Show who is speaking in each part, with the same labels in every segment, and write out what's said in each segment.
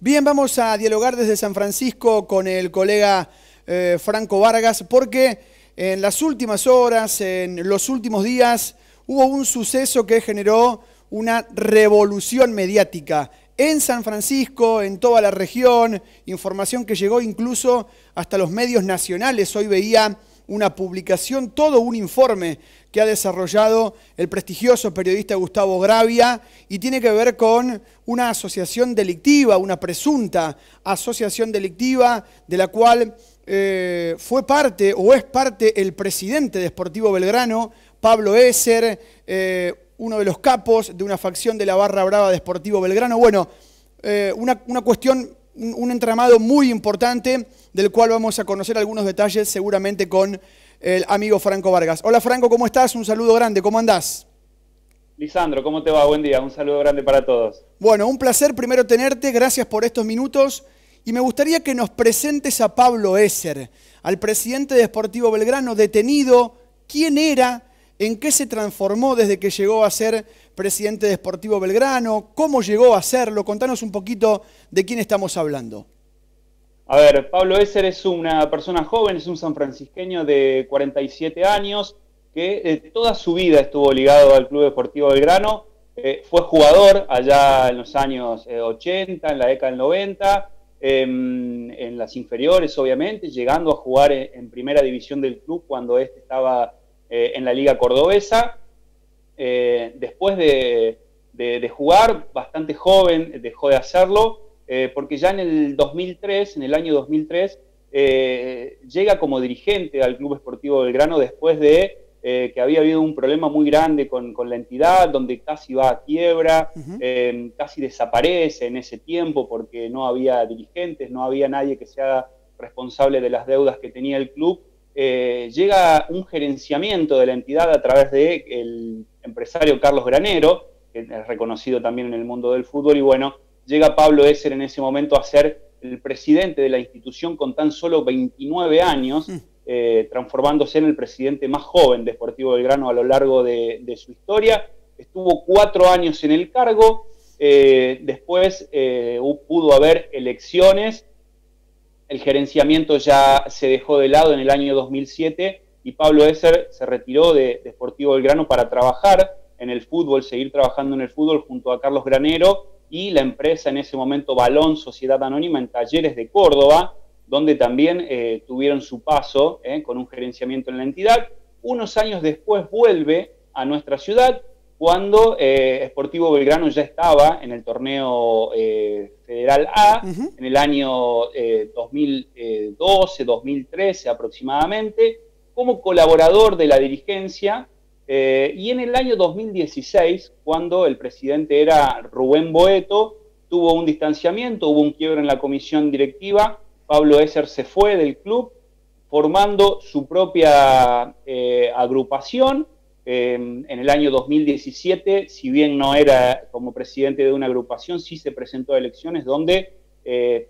Speaker 1: Bien, vamos a dialogar desde San Francisco con el colega Franco Vargas, porque en las últimas horas, en los últimos días, hubo un suceso que generó una revolución mediática en San Francisco, en toda la región, información que llegó incluso hasta los medios nacionales. Hoy veía una publicación, todo un informe que ha desarrollado el prestigioso periodista Gustavo Gravia, y tiene que ver con una asociación delictiva, una presunta asociación delictiva de la cual fue parte o es parte el presidente de Sportivo Belgrano, Pablo Esser, uno de los capos de una facción de la barra brava de Sportivo Belgrano. Bueno, una cuestión, un entramado muy importante del cual vamos a conocer algunos detalles seguramente con el amigo Franco Vargas. Hola Franco, ¿cómo estás? Un saludo grande, ¿cómo andás?
Speaker 2: Lisandro, ¿cómo te va? Buen día, un saludo grande para todos.
Speaker 1: Bueno, un placer primero tenerte, gracias por estos minutos, y me gustaría que nos presentes a Pablo Esser, al presidente de Sportivo Belgrano, detenido. ¿Quién era? ¿En qué se transformó desde que llegó a ser presidente de Sportivo Belgrano? ¿Cómo llegó a serlo? Contanos un poquito de quién estamos hablando.
Speaker 2: A ver, Pablo Esser es una persona joven, es un sanfrancisqueño de 47 años, que toda su vida estuvo ligado al Club Deportivo Belgrano. Fue jugador allá en los años 80, en la década del 90, en las inferiores obviamente, llegando a jugar en primera división del club cuando este estaba en la Liga Cordobesa. Después de jugar, bastante joven, dejó de hacerlo, porque ya en el 2003, en el año 2003, llega como dirigente al Club Sportivo Belgrano después de que había habido un problema muy grande con la entidad, donde casi va a quiebra, casi desaparece en ese tiempo porque no había dirigentes, no había nadie que se haga responsable de las deudas que tenía el club. Llega un gerenciamiento de la entidad a través del empresario Carlos Granero, que es reconocido también en el mundo del fútbol, y bueno, llega Pablo Esser en ese momento a ser el presidente de la institución con tan solo 29 años, transformándose en el presidente más joven de Sportivo Belgrano a lo largo de su historia. Estuvo 4 años en el cargo, después pudo haber elecciones. El gerenciamiento ya se dejó de lado en el año 2007 y Pablo Esser se retiró de Sportivo Belgrano para trabajar en el fútbol, seguir trabajando en el fútbol junto a Carlos Granero y la empresa en ese momento Balón Sociedad Anónima en Talleres de Córdoba, donde también tuvieron su paso con un gerenciamiento en la entidad. Unos años después vuelve a nuestra ciudad, cuando Sportivo Belgrano ya estaba en el torneo Federal A, en el año 2012, 2013 aproximadamente, como colaborador de la dirigencia, y en el año 2016, cuando el presidente era Rubén Boeto, tuvo un distanciamiento, hubo un quiebre en la comisión directiva. Pablo Esser se fue del club, formando su propia agrupación. En el año 2017, si bien no era como presidente de una agrupación, sí se presentó a elecciones donde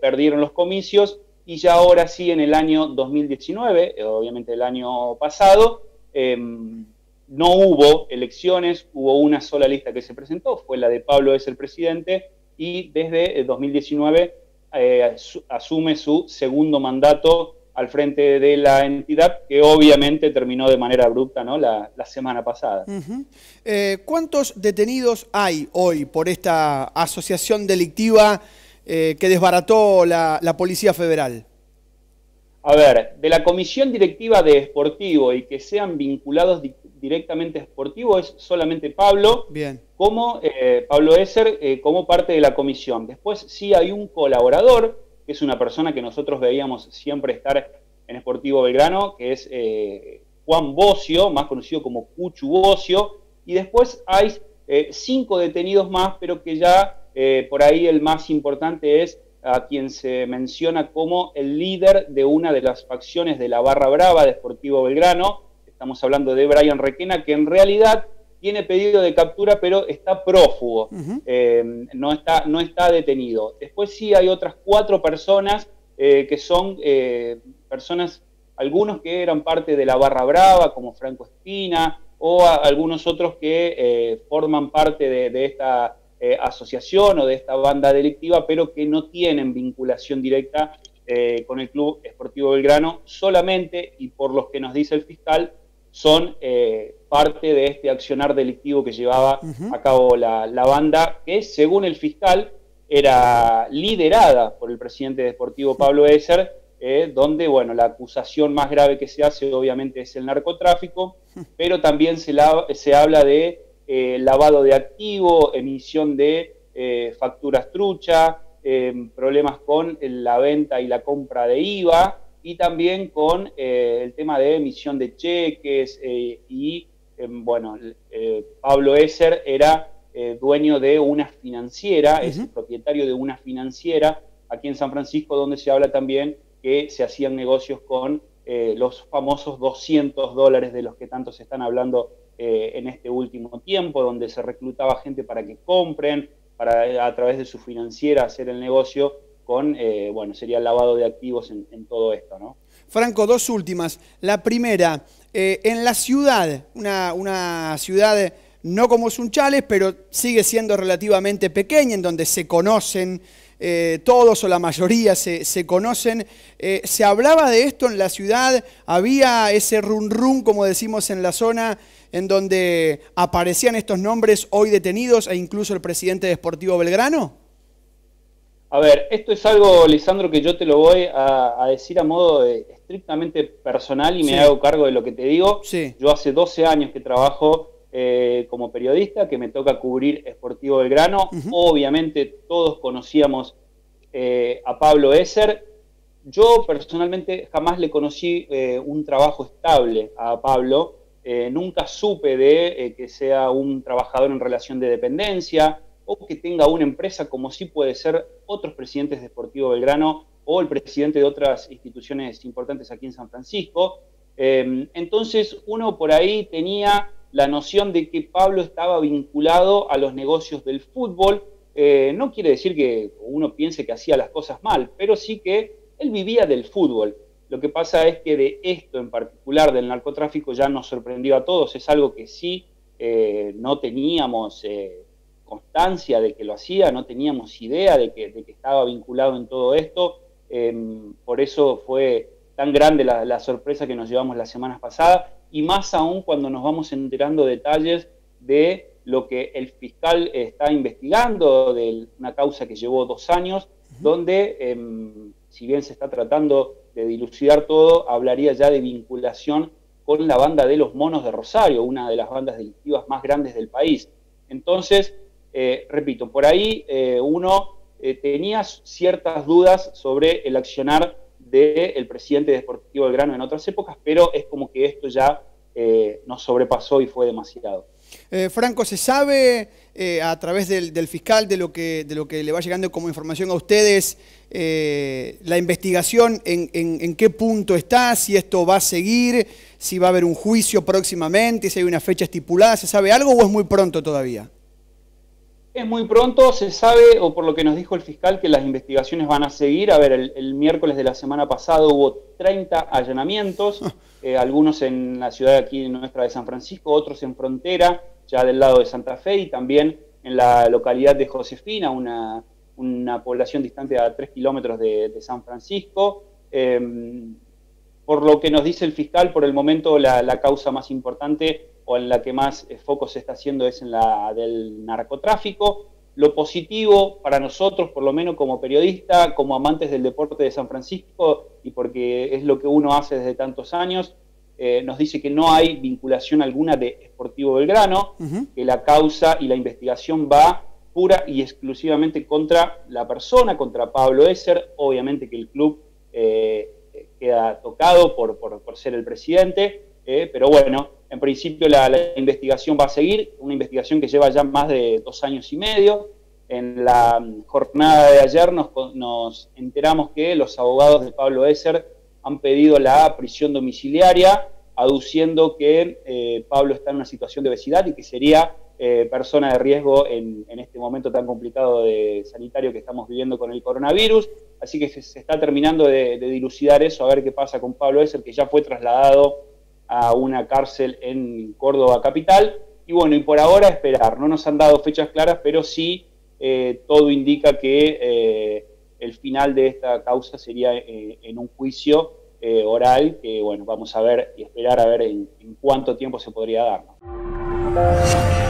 Speaker 2: perdieron los comicios, y ya ahora sí en el año 2019, obviamente el año pasado, no hubo elecciones, hubo una sola lista que se presentó, fue la de Pablo Esser, presidente, y desde 2019 asume su segundo mandato al frente de la entidad, que obviamente terminó de manera abrupta, ¿no? la semana pasada.
Speaker 1: ¿Cuántos detenidos hay hoy por esta asociación delictiva que desbarató la Policía Federal?
Speaker 2: A ver, de la comisión directiva de Sportivo y que sean vinculados directamente a Sportivo es solamente Pablo.
Speaker 1: Bien.
Speaker 2: Como Pablo Esser, como parte de la comisión. Después sí hay un colaborador, que es una persona que nosotros veíamos siempre estar en Sportivo Belgrano, que es Juan Bocio, más conocido como Cuchu Bocio, y después hay 5 detenidos más, pero que ya por ahí el más importante es a quien se menciona como el líder de una de las facciones de la barra brava de Sportivo Belgrano. Estamos hablando de Brian Requena, que en realidad tiene pedido de captura, pero está prófugo, no está detenido. Después sí hay otras 4 personas que son personas algunos que eran parte de la Barra Brava, como Franco Espina, o algunos otros que forman parte de esta asociación o de esta banda delictiva, pero que no tienen vinculación directa con el Club Esportivo Belgrano, solamente, y por los que nos dice el fiscal, son parte de este accionar delictivo que llevaba a cabo la banda, que según el fiscal era liderada por el presidente deportivo Pablo Esser, donde, bueno, la acusación más grave que se hace obviamente es el narcotráfico, pero también se habla de lavado de activo, emisión de facturas trucha, problemas con la venta y la compra de IVA, y también con el tema de emisión de cheques, bueno, Pablo Esser era dueño de una financiera, es el propietario de una financiera aquí en San Francisco, donde se habla también que se hacían negocios con los famosos $200 de los que tanto se están hablando en este último tiempo, donde se reclutaba gente para que compren, para a través de su financiera hacer el negocio con, bueno, sería el lavado de activos en todo esto, ¿no?
Speaker 1: Franco, dos últimas. La primera, en la ciudad, una ciudad no como Sunchales, pero sigue siendo relativamente pequeña, en donde se conocen todos o la mayoría se conocen. ¿Se hablaba de esto en la ciudad? ¿Había ese run run, como decimos en la zona, en donde aparecían estos nombres hoy detenidos e incluso el presidente de Sportivo Belgrano?
Speaker 2: A ver, esto es algo, Lisandro, que yo te lo voy a decir a modo estrictamente personal y me hago cargo de lo que te digo.
Speaker 1: Sí.
Speaker 2: Yo hace 12 años que trabajo como periodista, que me toca cubrir Sportivo Belgrano. Obviamente todos conocíamos a Pablo Esser. Yo personalmente jamás le conocí un trabajo estable a Pablo. Nunca supe de que sea un trabajador en relación de dependencia o que tenga una empresa, como sí puede ser otros presidentes de Sportivo Belgrano o el presidente de otras instituciones importantes aquí en San Francisco. Entonces uno por ahí tenía la noción de que Pablo estaba vinculado a los negocios del fútbol. No quiere decir que uno piense que hacía las cosas mal, pero sí que él vivía del fútbol. Lo que pasa es que de esto en particular, del narcotráfico, ya nos sorprendió a todos. Es algo que sí no teníamos constancia de que lo hacía, no teníamos idea de que estaba vinculado en todo esto. Por eso fue tan grande la sorpresa que nos llevamos las semanas pasadas, y más aún cuando nos vamos enterando detalles de lo que el fiscal está investigando, de una causa que llevó 2 años, donde, si bien se está tratando de dilucidar todo, hablaría ya de vinculación con la banda de los Monos de Rosario, una de las bandas delictivas más grandes del país. Entonces, repito, por ahí uno tenía ciertas dudas sobre el accionar del presidente de Sportivo Belgrano en otras épocas, pero es como que esto ya nos sobrepasó y fue demasiado.
Speaker 1: Franco, ¿se sabe a través del fiscal de lo que le va llegando como información a ustedes, la investigación en qué punto está, si esto va a seguir, si va a haber un juicio próximamente, si hay una fecha estipulada? ¿Se sabe algo o es muy pronto todavía?
Speaker 2: Es muy pronto, se sabe, o por lo que nos dijo el fiscal, que las investigaciones van a seguir. A ver, el miércoles de la semana pasada hubo 30 allanamientos, algunos en la ciudad aquí nuestra de San Francisco, otros en frontera, ya del lado de Santa Fe, y también en la localidad de Josefina, una población distante a 3 kilómetros de San Francisco. Por lo que nos dice el fiscal, por el momento la causa más importante o en la que más foco se está haciendo es en la del narcotráfico. Lo positivo para nosotros, por lo menos como periodista, como amantes del deporte de San Francisco, y porque es lo que uno hace desde tantos años, nos dice que no hay vinculación alguna de Sportivo Belgrano, que la causa y la investigación va pura y exclusivamente contra la persona, contra Pablo Esser. Obviamente que el club queda tocado por ser el presidente, pero bueno, en principio la investigación va a seguir, una investigación que lleva ya más de 2 años y medio. En la jornada de ayer nos enteramos que los abogados de Pablo Esser han pedido la prisión domiciliaria aduciendo que Pablo está en una situación de obesidad y que sería persona de riesgo en este momento tan complicado sanitario que estamos viviendo con el coronavirus. Así que se está terminando de dilucidar eso, a ver qué pasa con Pablo Esser, que ya fue trasladado a una cárcel en Córdoba capital. Y bueno, y por ahora esperar. No nos han dado fechas claras, pero sí todo indica que el final de esta causa sería en un juicio oral, que bueno, vamos a ver y esperar a ver en cuánto tiempo se podría dar, ¿no?